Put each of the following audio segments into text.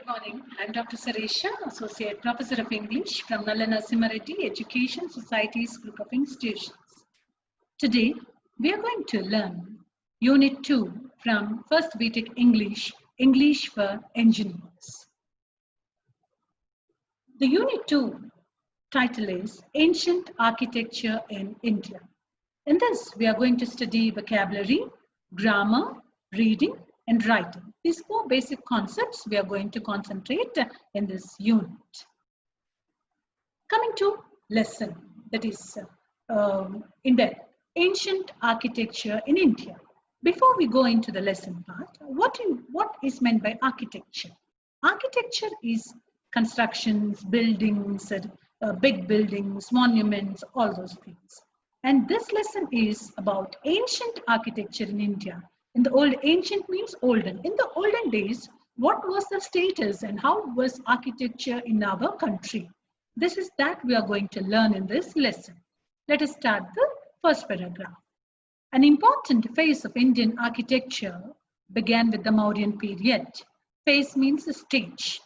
Good morning. I'm Dr. Saresha, Associate Professor of English from Nallana Simmareddy Education Society's group of institutions. Today, we are going to learn Unit 2 from First BTech English, English for Engineers. The Unit 2 title is Ancient Architecture in India. In this, we are going to study vocabulary, grammar, reading, and writing. These four basic concepts we are going to concentrate in this unit. Coming to lesson, that is in depth, ancient architecture in India. Before we go into the lesson part, what is meant by architecture? Architecture is constructions, buildings, big buildings, monuments, all those things. And this lesson is about ancient architecture in India. In the old, ancient means olden. In the olden days, what was the status and how was architecture in our country? This is that we are going to learn in this lesson. Let us start the first paragraph. An important phase of Indian architecture began with the Mauryan period. Phase means a stage.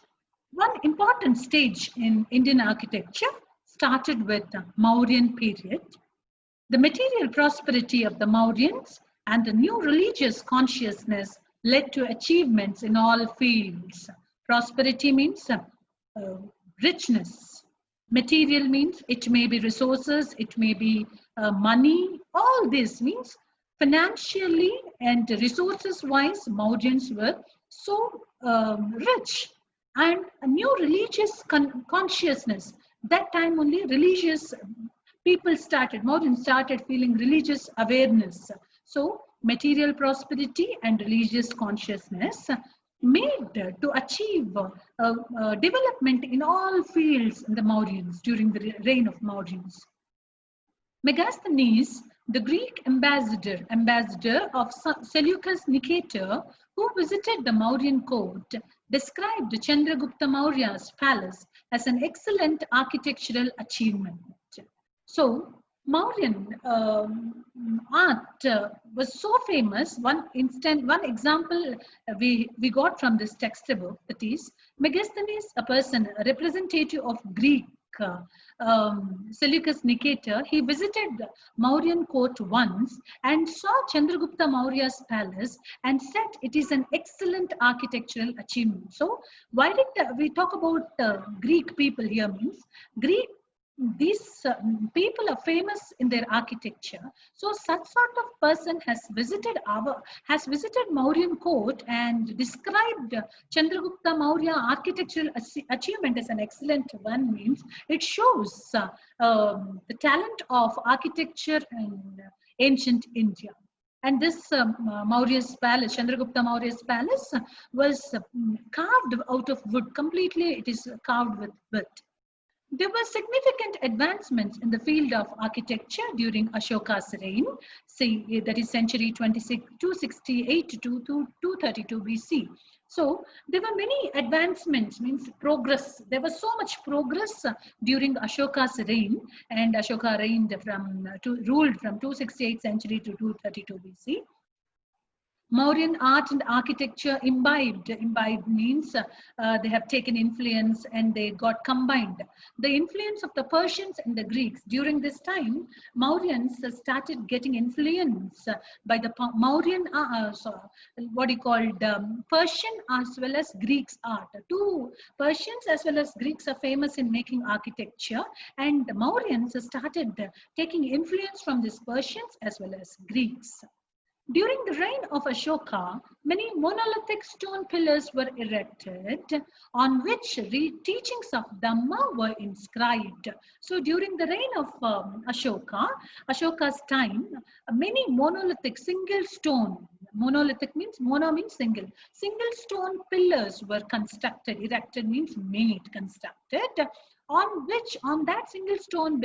One important stage in Indian architecture started with the Mauryan period. The material prosperity of the Mauryans and the new religious consciousness led to achievements in all fields. Prosperity means richness. Material means it may be resources, it may be money. All this means financially and resources-wise, Mauryans were so rich. And a new religious consciousness. That time only religious people started, Mauryans started feeling religious awareness. So material prosperity and religious consciousness made to achieve development in all fields in the Mauryans during the reign of Mauryans. Megasthenes, the Greek ambassador of Seleucus Nicator, who visited the Mauryan court, described Chandragupta Maurya's palace as an excellent architectural achievement. So, Mauryan art was so famous. One example we got from this textbook, that is Megasthenes, a person, a representative of Greek Seleucus Nicator. He visited Mauryan court once and saw Chandragupta Maurya's palace and said it is an excellent architectural achievement. So, why did we talk about Greek people here? Means these people are famous in their architecture. So such sort of person has visited Mauryan court and described Chandragupta Maurya architectural achievement as an excellent one. Means it shows the talent of architecture in ancient India. And this Maurya's palace, Chandragupta Maurya's palace, was carved out of wood. Completely, it is carved with wood. There were significant advancements in the field of architecture during Ashoka's reign, say that is century 268 to 232 BC. So there were many advancements, means progress. There was so much progress during Ashoka's reign, and Ashoka ruled from 268 century to 232 BC. Mauryan art and architecture imbibed means they have taken influence and they got combined. The influence of the Persians and the Greeks during this time, Mauryans started getting influence by the Mauryan, Persian as well as Greeks art. Two Persians as well as Greeks are famous in making architecture, and the Mauryans started taking influence from these Persians as well as Greeks. During the reign of Ashoka, many monolithic stone pillars were erected on which teachings of Dhamma were inscribed. So during the reign of Ashoka's time, many monolithic single stone, monolithic means, mono means single stone pillars were constructed. Erected means made, constructed, on that single stone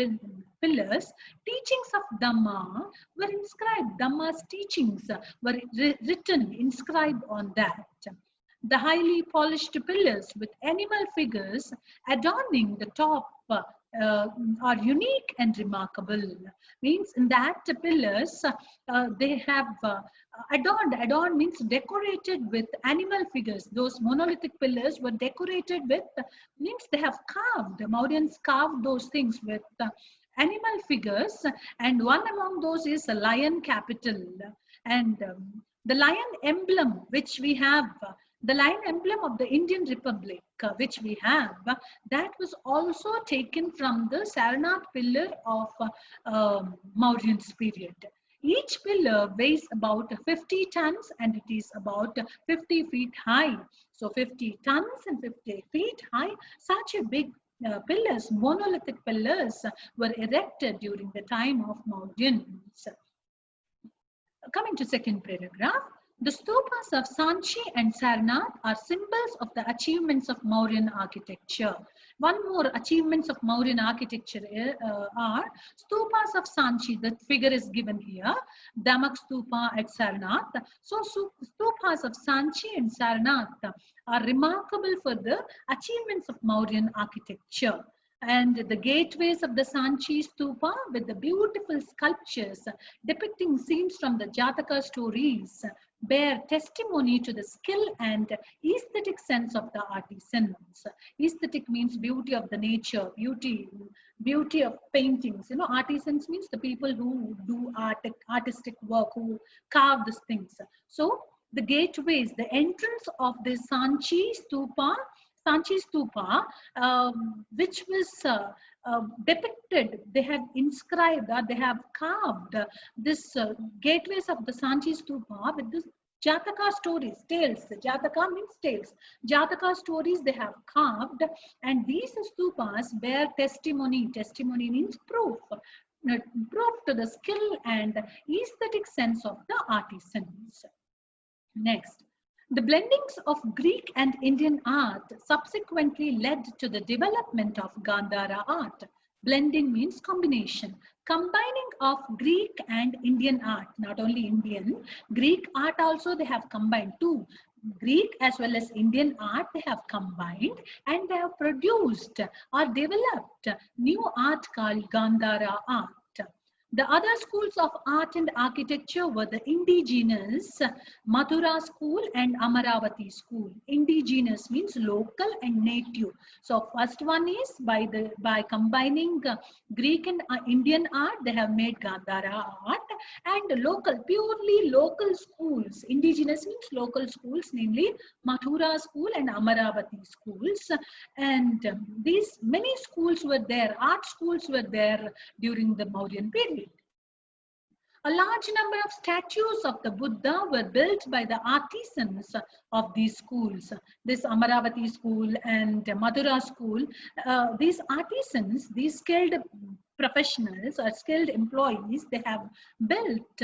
pillars, teachings of Dhamma were inscribed. Dhamma's teachings were written, inscribed on that. The highly polished pillars with animal figures adorning the top are unique and remarkable. Means in that pillars they have adorned means decorated with animal figures. Those monolithic pillars were decorated with means they have carved. The Mauryans carved those things with animal figures, and one among those is a lion capital. And the lion emblem which we have, the lion emblem of the Indian Republic, which we have, that was also taken from the Sarnath pillar of Mauryans period. Each pillar weighs about 50 tons and it is about 50 feet high. So 50 tons and 50 feet high, such a big pillars, monolithic pillars were erected during the time of Mauryans. Coming to second paragraph, the stupas of Sanchi and Sarnath are symbols of the achievements of Mauryan architecture. One more achievements of Mauryan architecture are stupas of Sanchi. The figure is given here, Damak stupa at Sarnath. So stupas of Sanchi and Sarnath are remarkable for the achievements of Mauryan architecture. And the gateways of the Sanchi stupa with the beautiful sculptures depicting scenes from the Jataka stories bear testimony to the skill and aesthetic sense of the artisans. Aesthetic means beauty of the nature, beauty of paintings. You know, artisans means the people who do artistic work, who carve these things. So the gateways, the entrance of the Sanchi Stupa, which was depicted, they have inscribed, they have carved this gateways of the Sanchi Stupa with this Jataka stories, tales. Jataka means tales. Jataka stories they have carved, and these stupas bear testimony. Testimony means proof. Proof to the skill and aesthetic sense of the artisans. Next. The blendings of Greek and Indian art subsequently led to the development of Gandhara art. Blending means combination. Combining of Greek and Indian art, not only Indian, Greek art also they have combined too. Greek as well as Indian art they have combined and they have produced or developed new art called Gandhara art. The other schools of art and architecture were the indigenous Mathura school and Amaravati school. Indigenous means local and native. So first one is by combining Greek and Indian art, they have made Gandhara art, and local, purely local schools. Indigenous means local schools, namely Mathura school and Amaravati schools. And these many schools were there, art schools were there during the Mauryan period. A large number of statues of the Buddha were built by the artisans of these schools. This Amaravati school and Mathura school, these artisans, these skilled professionals or skilled employees, they have built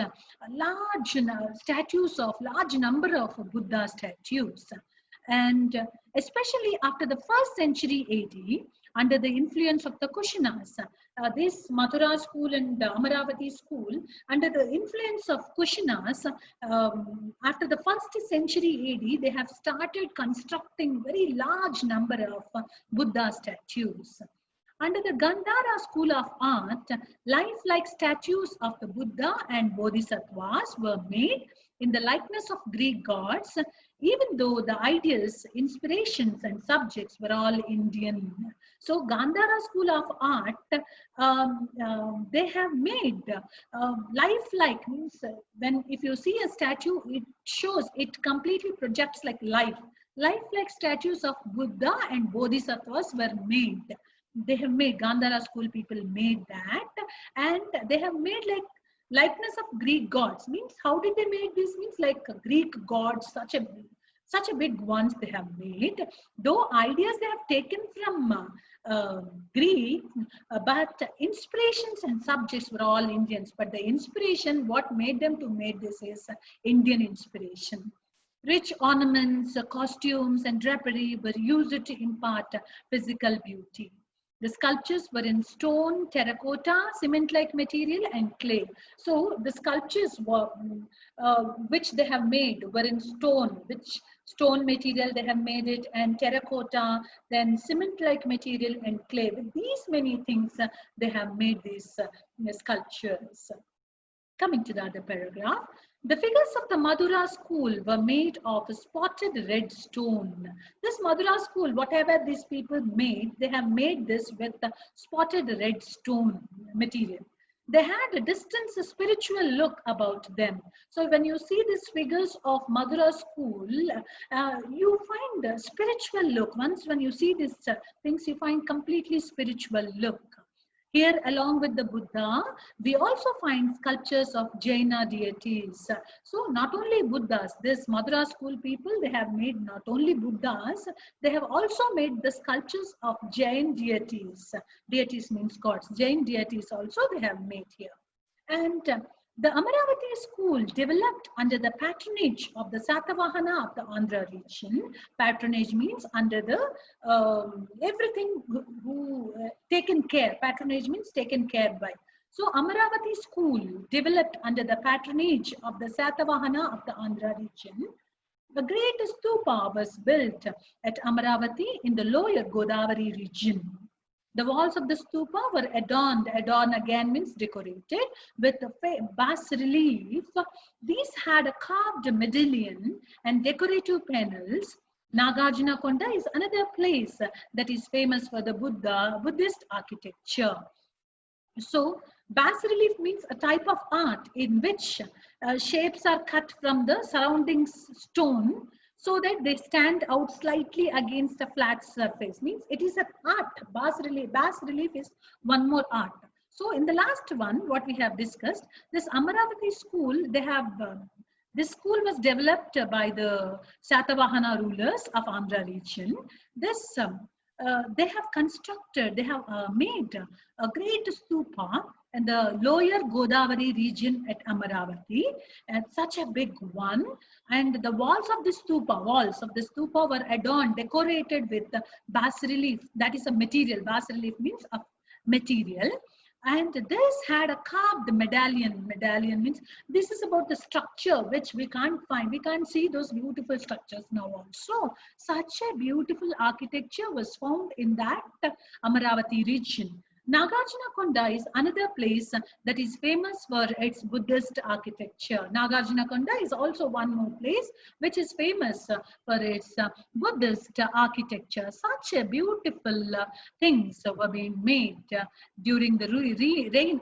large statues of large number of Buddha statues. And especially after the 1st century AD, under the influence of the Kushanas, this Mathura school and Amaravati school, under the influence of Kushanas, after the 1st century AD, they have started constructing very large number of Buddha statues. Under the Gandhara school of art, lifelike statues of the Buddha and Bodhisattvas were made in the likeness of Greek gods, even though the ideas, inspirations and subjects were all Indian. So Gandhara school of art, they have made lifelike, means if you see a statue, it shows, it completely projects like life. Lifelike statues of Buddha and Bodhisattvas were made. They have made, Gandhara school people made that, and they have made like likeness of Greek gods. Means how did they make this? Means like Greek gods, such a big ones they have made. Though ideas they have taken from Greek, but inspirations and subjects were all Indians. But the inspiration, what made them to make this is Indian inspiration. Rich ornaments, costumes and drapery were used to impart physical beauty. The sculptures were in stone, terracotta, cement-like material, and clay. So the sculptures were, which they have made were in stone, which stone material they have made it, and terracotta, then cement-like material and clay. With these many things, they have made these sculptures. Coming to the other paragraph, the figures of the Madura school were made of spotted red stone. This Madura school, whatever these people made, they have made this with the spotted red stone material. They had a distant spiritual look about them. So when you see these figures of Madura school, you find a spiritual look. Once when you see these things, you find completely spiritual look. Here, along with the Buddha, we also find sculptures of Jaina deities. So, not only Buddhas, this Madura school people, they have made not only Buddhas, they have also made the sculptures of Jain deities. Deities means gods. Jain deities also they have made here. And the Amaravati school developed under the patronage of the Satavahana of the Andhra region. Patronage means under the everything who taken care. Patronage means taken care by. So Amaravati school developed under the patronage of the Satavahana of the Andhra region. The Great Stupa was built at Amaravati in the lower Godavari region. The walls of the stupa were adorned. Adorn again means decorated with bas relief. These had a carved medallion and decorative panels. Nagarjuna Kunda is another place that is famous for the Buddhist architecture. So, bas relief means a type of art in which shapes are cut from the surrounding stone so that they stand out slightly against a flat surface. Means it is an art. Bas relief is one more art. So, in the last one, what we have discussed, this Amaravati school, they have this school was developed by the Satavahana rulers of Andhra region. This they have constructed, they have made a great stupa in the lower Godavari region at Amaravati, and such a big one. And the walls of the stupa were adorned, decorated with bas relief. That is a material. Bas relief means a material. And this had a carved medallion. Medallion means this is about the structure which we can't find. We can't see those beautiful structures now also. Such a beautiful architecture was found in that Amaravati region. Nagarjuna Kunda is another place that is famous for its Buddhist architecture. Nagarjuna Kunda is also one more place which is famous for its Buddhist architecture. Such a beautiful things were being made during the reign